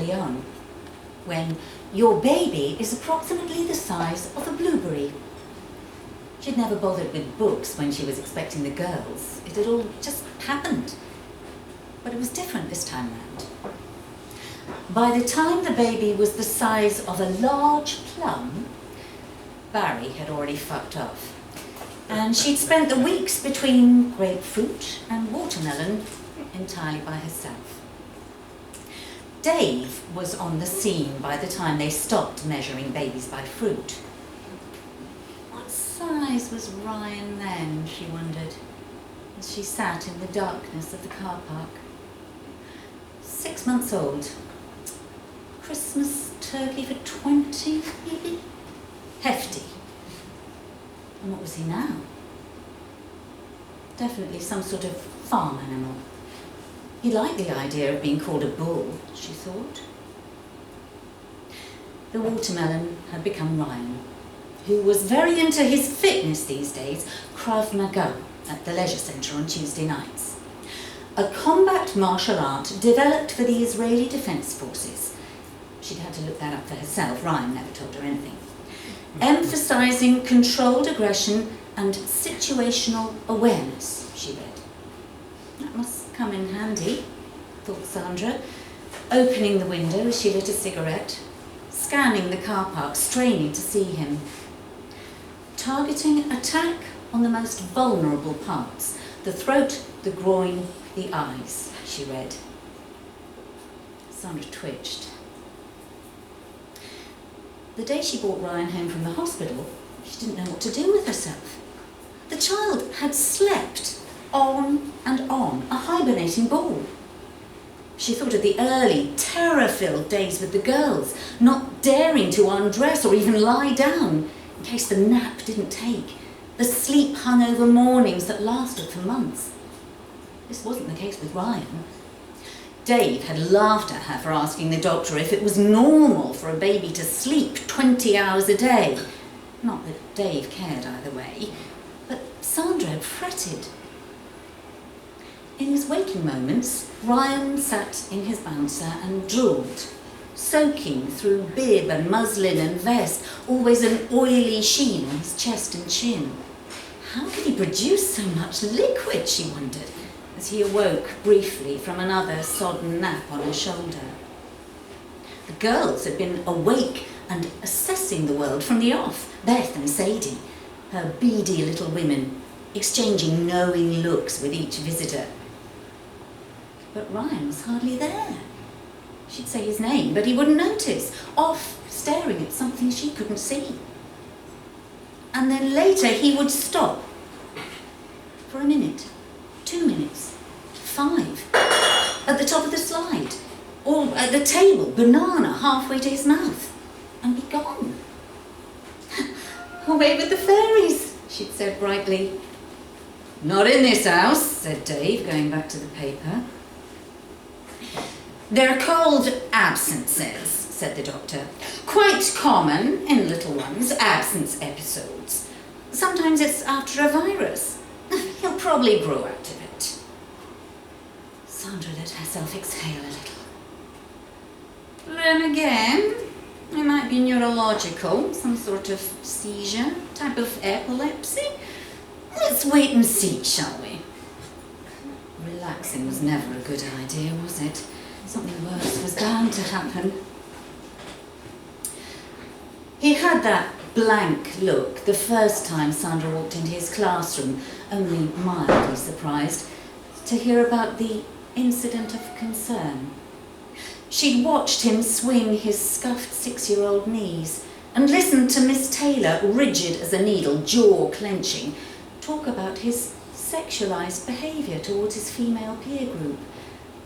early on, when your baby is approximately the size of a blueberry. She'd never bothered with books when she was expecting the girls. It had all just happened. But it was different this time round. By the time the baby was the size of a large plum, Barry had already fucked off. And she'd spent the weeks between grapefruit and watermelon entirely by herself. Dave was on the scene by the time they stopped measuring babies by fruit. What size was Ryan then, she wondered, as she sat in the darkness of the car park. 6 months old. Christmas turkey for 20, maybe? Hefty. And what was he now? Definitely some sort of farm animal. He liked the idea of being called a bull, she thought. The watermelon had become Ryan, who was very into his fitness these days, Krav Maga, at the leisure centre on Tuesday nights. A combat martial art developed for the Israeli Defence Forces. She'd had to look that up for herself. Ryan never told her anything. Emphasising controlled aggression and situational awareness, she read. That must come in handy, thought Sandra, opening the window as she lit a cigarette, scanning the car park, straining to see him. Targeting attack on the most vulnerable parts, the throat, the groin, the eyes, she read. Sandra twitched. The day she brought Ryan home from the hospital, she didn't know what to do with herself. The child had slept on and on, a hibernating ball. She thought of the early, terror-filled days with the girls, not daring to undress or even lie down in case the nap didn't take, the sleep-hungover mornings that lasted for months. This wasn't the case with Ryan. Dave had laughed at her for asking the doctor if it was normal for a baby to sleep 20 hours a day. Not that Dave cared either way, but Sandra had fretted. In his waking moments, Ryan sat in his bouncer and drooled, soaking through bib and muslin and vest, always an oily sheen on his chest and chin. How could he produce so much liquid, she wondered, as he awoke briefly from another sodden nap on her shoulder. The girls had been awake and assessing the world from the off, Beth and Sadie, her beady little women, exchanging knowing looks with each visitor. But Ryan was hardly there. She'd say his name, but he wouldn't notice, off staring at something she couldn't see. And then later he would stop. For a minute, 2 minutes, 5, at the top of the slide, or at the table, banana halfway to his mouth, and be gone. Away with the fairies, she'd said brightly. Not in this house, said Dave, going back to the paper. They're called absences, said the doctor. Quite common in little ones, absence episodes. Sometimes it's after a virus. He'll probably grow out of it. Sandra let herself exhale a little. Then again, it might be neurological, some sort of seizure, type of epilepsy. Let's wait and see, shall we? Relaxing was never a good idea, was it? Something worse was bound to happen. He had that blank look the first time Sandra walked into his classroom, only mildly surprised to hear about the incident of concern. She'd watched him swing his scuffed 6-year-old knees and listened to Miss Taylor, rigid as a needle, jaw clenching, talk about his sexualised behaviour towards his female peer group.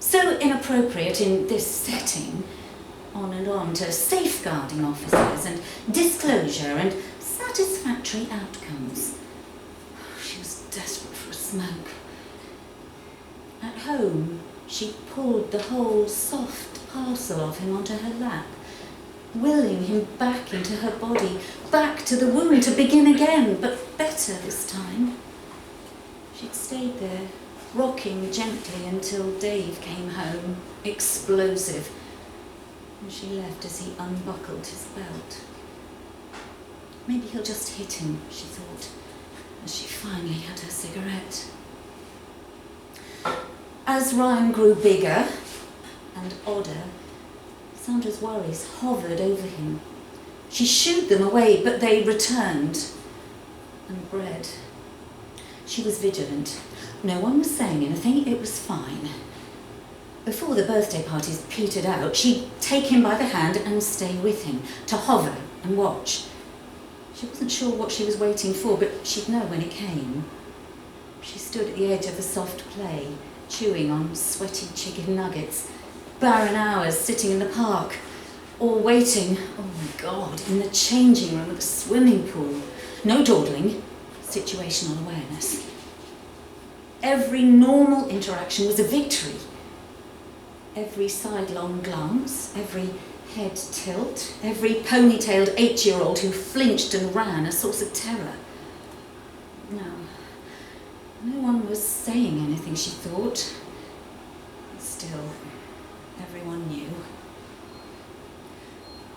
So inappropriate in this setting, on and on to safeguarding officers and disclosure and satisfactory outcomes. She was desperate for a smoke. At home, she pulled the whole soft parcel of him onto her lap, willing him back into her body, back to the womb to begin again, but better this time. She'd stayed there, rocking gently until Dave came home, explosive. And she left as he unbuckled his belt. Maybe he'll just hit him, she thought, as she finally had her cigarette. As Ryan grew bigger and odder, Sandra's worries hovered over him. She shooed them away, but they returned and bred. She was vigilant. No one was saying anything, it was fine. Before the birthday parties petered out, she'd take him by the hand and stay with him, to hover and watch. She wasn't sure what she was waiting for, but she'd know when it came. She stood at the edge of the soft play, chewing on sweaty chicken nuggets. Barren hours sitting in the park, or waiting, oh my God, in the changing room at the swimming pool. No dawdling, situational awareness. Every normal interaction was a victory. Every sidelong glance, every head tilt, every ponytailed 8-year-old who flinched and ran a source of terror. No one was saying anything, she thought. Still, everyone knew.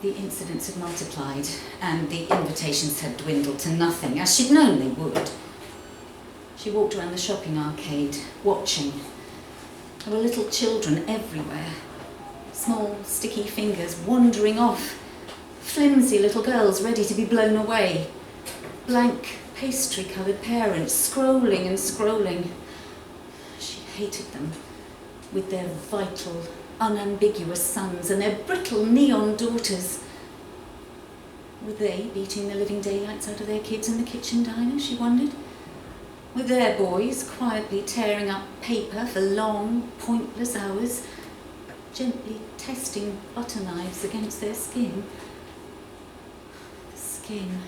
The incidents had multiplied, and the invitations had dwindled to nothing, as she'd known they would. She walked around the shopping arcade, watching. There were little children everywhere. Small, sticky fingers wandering off. Flimsy little girls ready to be blown away. Blank, pastry-coloured parents scrolling and scrolling. She hated them, with their vital, unambiguous sons and their brittle neon daughters. Were they beating the living daylights out of their kids in the kitchen diner, she wondered? Were their boys quietly tearing up paper for long, pointless hours, gently testing butter knives against their skin? The skin.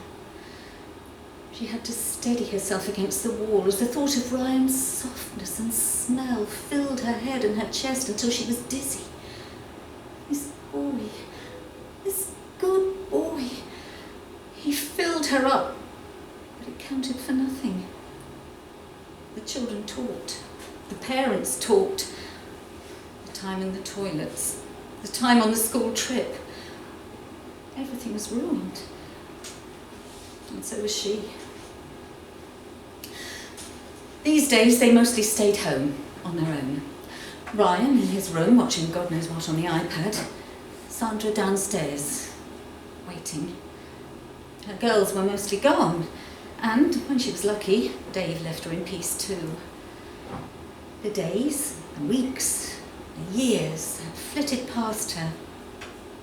She had to steady herself against the wall as the thought of Ryan's softness and smell filled her head and her chest until she was dizzy. This boy, this good boy, he filled her up, but it counted for nothing. The children talked, the parents talked, the time in the toilets, the time on the school trip. Everything was ruined, and so was she. These days they mostly stayed home on their own. Ryan in his room watching God knows what on the iPad. Sandra downstairs, waiting. Her girls were mostly gone, and when she was lucky, Dave left her in peace too. The days, the weeks, the years had flitted past her,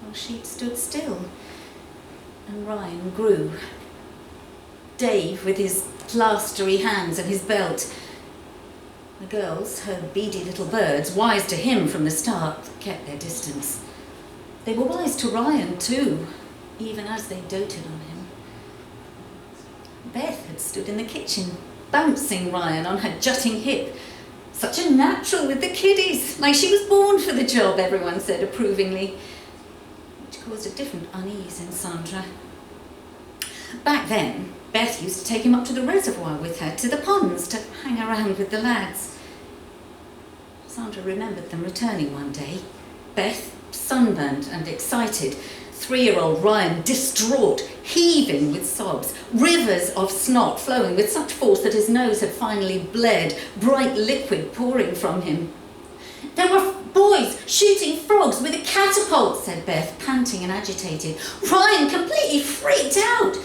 while she'd stood still, and Ryan grew. Dave with his plastery hands and his belt. The girls, her beady little birds, wise to him from the start, kept their distance. They were wise to Ryan too, even as they doted on him. Beth had stood in the kitchen, bouncing Ryan on her jutting hip. Such a natural with the kiddies, like she was born for the job, everyone said approvingly, which caused a different unease in Sandra. Back then, Beth used to take him up to the reservoir with her, to the ponds, to hang around with the lads. Sandra remembered them returning one day. Beth, sunburned and excited. 3-year-old Ryan, distraught, heaving with sobs. Rivers of snot flowing with such force that his nose had finally bled, bright liquid pouring from him. There were boys shooting frogs with a catapult, said Beth, panting and agitated. Ryan completely freaked out.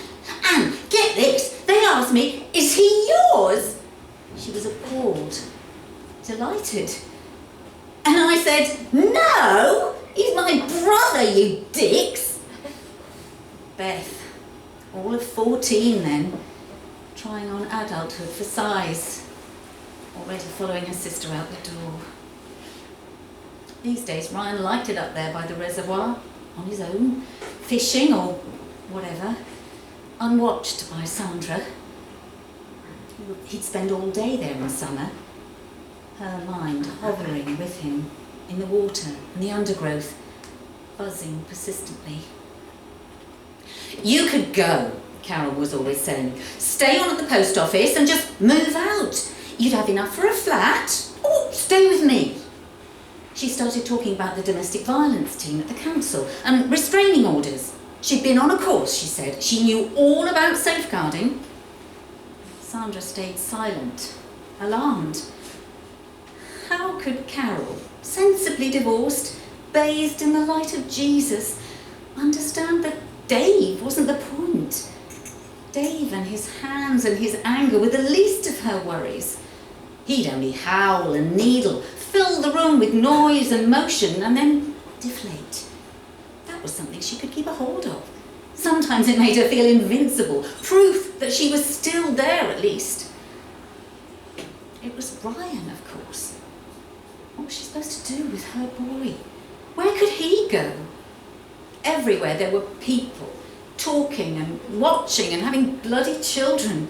And get this, they asked me, is he yours? She was appalled, delighted. And I said, no, he's my brother, you dicks. Beth, all of 14 then, trying on adulthood for size, already following her sister out the door. These days, Ryan liked it up there by the reservoir, on his own, fishing or whatever, unwatched by Sandra. He'd spend all day there in summer, her mind hovering with him in the water and the undergrowth, buzzing persistently. You could go, Carol was always saying. Stay on at the post office and just move out. You'd have enough for a flat, or stay with me. She started talking about the domestic violence team at the council and restraining orders. She'd been on a course, she said. She knew all about safeguarding. Sandra stayed silent, alarmed. How could Carol, sensibly divorced, bathed in the light of Jesus, understand that Dave wasn't the point? Dave and his hands and his anger were the least of her worries. He'd only howl and needle, fill the room with noise and motion, and then deflate. That was something she could keep a hold of. Sometimes it made her feel invincible, proof that she was still there at least. It was Ryan, of course. What was she supposed to do with her boy? Where could he go? Everywhere there were people, talking and watching and having bloody children.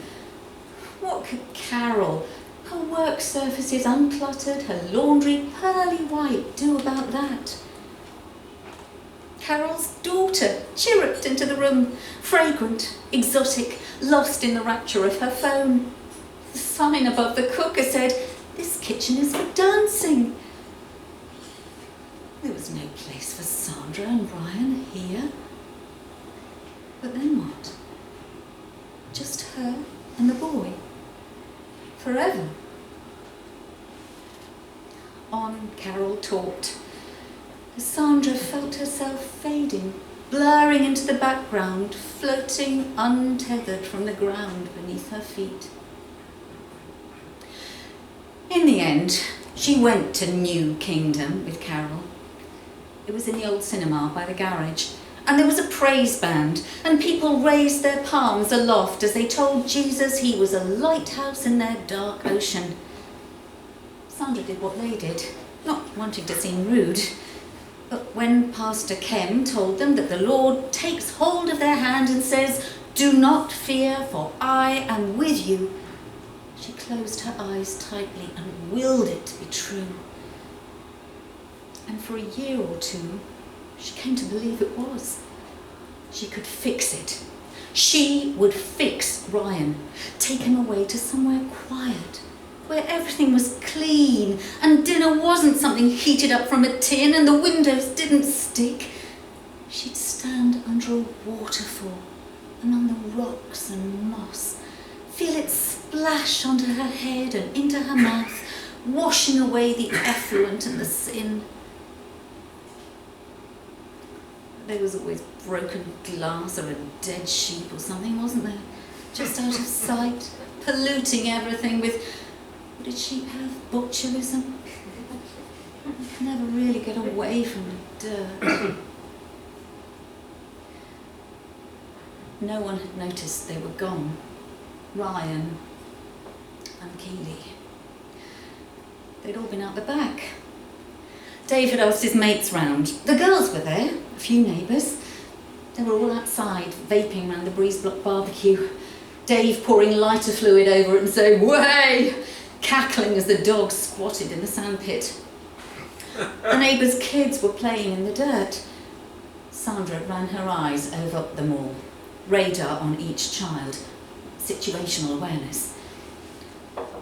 What could Carol, her work surfaces uncluttered, her laundry pearly white, do about that? Carol's daughter chirruped into the room, fragrant, exotic, lost in the rapture of her phone. The sign above the cooker said, "This kitchen is for dancing." There was no place for Sandra and Ryan here. But then what? Just her and the boy. Forever. On Carol talked. Sandra felt herself fading, blurring into the background, floating untethered from the ground beneath her feet. In the end, she went to New Kingdom with Carol. It was in the old cinema by the garage, and there was a praise band, and people raised their palms aloft as they told Jesus he was a lighthouse in their dark ocean. Sandra did what they did, not wanting to seem rude. But when Pastor Kem told them that the Lord takes hold of their hand and says, "Do not fear, for I am with you," she closed her eyes tightly and willed it to be true. And for a year or two, she came to believe it was. She could fix it. She would fix Ryan, take him away to somewhere quiet, where everything was clean and dinner wasn't something heated up from a tin and the windows didn't stick. She'd stand under a waterfall among the rocks and moss, feel it splash onto her head and into her mouth, washing away the effluent and the sin. There was always broken glass or a dead sheep or something, wasn't there? Just out of sight, polluting everything with... What did sheep have? Botulism? You could never really get away from the dirt. No one had noticed they were gone. Ryan and Keeley. They'd all been out the back. Dave had asked his mates round. The girls were there, a few neighbours. They were all outside, vaping round the Breeze Block barbecue. Dave pouring lighter fluid over it and saying, "Way!" cackling as the dogs squatted in the sandpit. The neighbours' kids were playing in the dirt. Sandra ran her eyes over them all. Radar on each child. Situational awareness.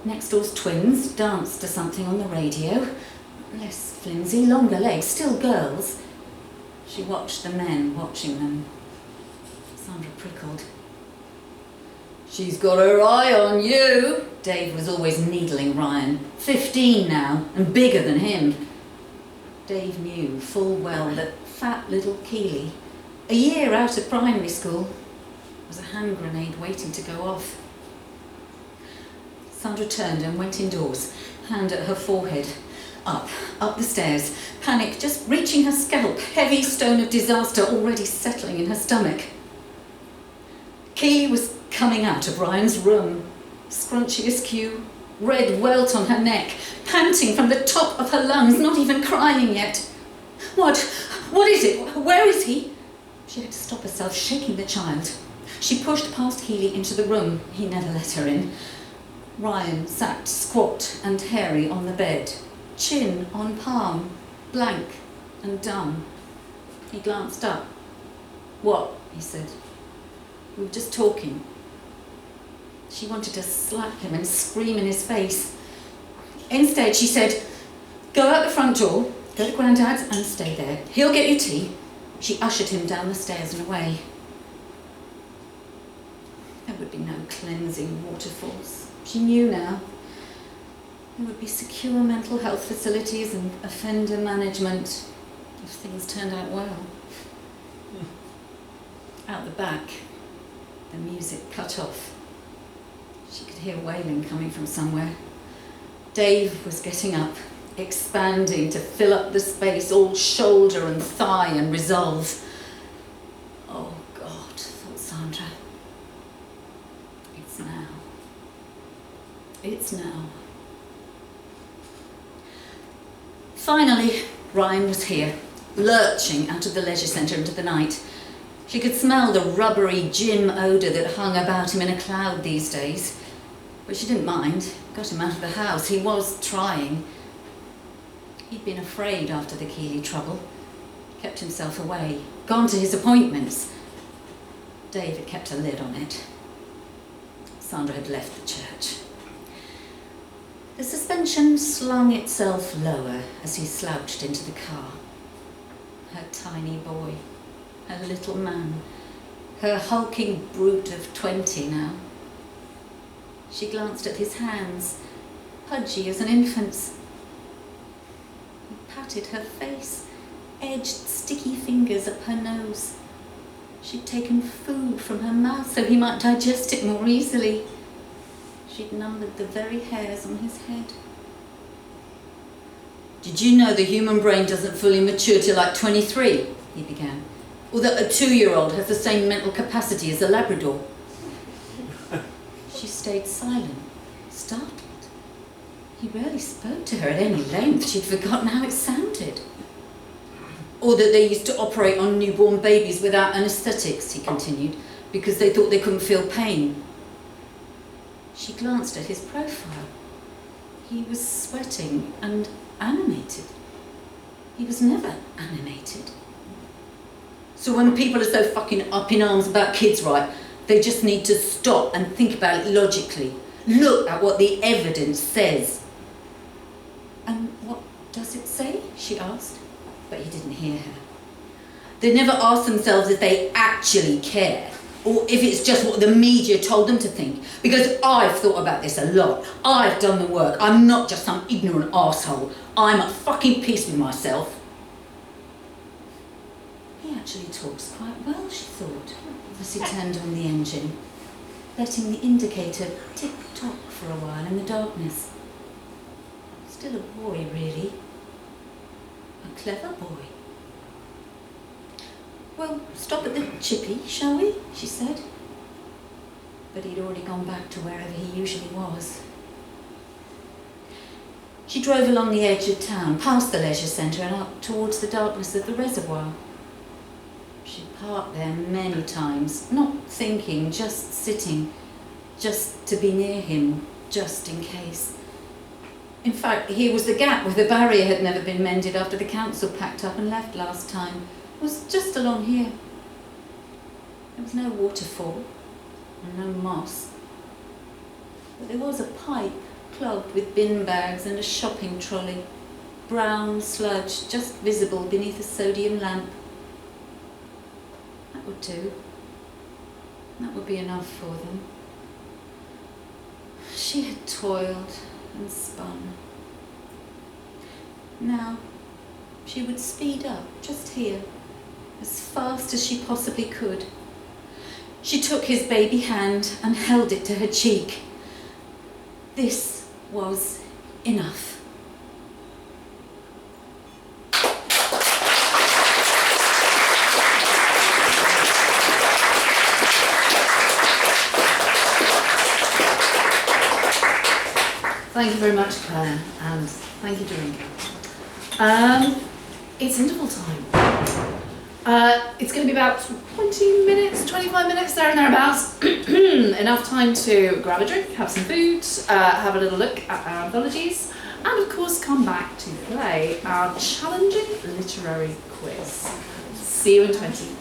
Next door's twins danced to something on the radio. Less flimsy, longer legs, still girls. She watched the men watching them. Sandra prickled. "She's got her eye on you." Dave was always needling Ryan. 15 now, and bigger than him. Dave knew full well that fat little Keeley, a year out of primary school, was a hand grenade waiting to go off. Sandra turned and went indoors, hand at her forehead. Up the stairs, panic just reaching her scalp, heavy stone of disaster already settling in her stomach. Keeley was coming out of Ryan's room, scrunchy askew, red welt on her neck, panting from the top of her lungs, not even crying yet. What is it? Where is he? She had to stop herself, shaking the child. She pushed past Keeley into the room. He never let her in. Ryan sat squat and hairy on the bed, chin on palm, blank and dumb. He glanced up. "What?" he said. "We were just talking." She wanted to slap him and scream in his face. Instead, she said, "Go out the front door, Go to Grandad's and stay there. He'll get you tea. She ushered him down the stairs and away. There would be no cleansing waterfalls. She knew now. There would be secure mental health facilities and offender management if things turned out well. Out the back, the music cut off. She could hear wailing coming from somewhere. Dave was getting up, expanding to fill up the space, all shoulder and thigh and resolve. Oh God, thought Sandra. It's now. It's now. Finally, Ryan was here, lurching out of the leisure centre into the night. She could smell the rubbery gym odour that hung about him in a cloud these days. But she didn't mind. Got him out of the house. He was trying. He'd been afraid after the Keeley trouble. Kept himself away. Gone to his appointments. Dave had kept a lid on it. Sandra had left the church. The suspension slung itself lower as he slouched into the car. Her tiny boy. Her little man. Her hulking brute of 20 now. She glanced at his hands, pudgy as an infant's. He patted her face, edged sticky fingers up her nose. She'd taken food from her mouth so he might digest it more easily. She'd numbered the very hairs on his head. "Did you know the human brain doesn't fully mature till like 23? He began. "Or that a 2-year-old has the same mental capacity as a Labrador?" She stayed silent, startled. He rarely spoke to her at any length. She'd forgotten how it sounded. "Or that they used to operate on newborn babies without anaesthetics," he continued, "because they thought they couldn't feel pain." She glanced at his profile. He was sweating and animated. He was never animated. "So when people are so fucking up in arms about kids' rights, they just need to stop and think about it logically. Look at what the evidence says." "And what does it say?" she asked, but he didn't hear her. They never ask themselves if they actually care, or if it's just what the media told them to think. Because I've thought about this a lot. I've done the work. I'm not just some ignorant arsehole. I'm at fucking peace with myself. He actually talks quite well, she thought, as he turned on the engine, letting the indicator tick-tock for a while in the darkness. Still a boy, really. A clever boy. "Well, stop at the chippy, shall we?" she said. But he'd already gone back to wherever he usually was. She drove along the edge of town, past the leisure centre and up towards the darkness of the reservoir. She'd parked there many times, not thinking, just sitting, just to be near him, just in case. In fact, here was the gap where the barrier had never been mended after the council packed up and left last time. It was just along here. There was no waterfall and no moss. But there was a pipe clogged with bin bags and a shopping trolley. Brown sludge just visible beneath a sodium lamp. That would do. That would be enough for them. She had toiled and spun. Now, she would speed up, just here, as fast as she possibly could. She took his baby hand and held it to her cheek. This was enough. Thank you very much, Claire, and thank you, Darinka. It's interval time. It's going to be about 20 minutes, 25 minutes, there and thereabouts. Enough time to grab a drink, have some food, have a little look at our anthologies, and of course come back to play our challenging literary quiz. See you in 20.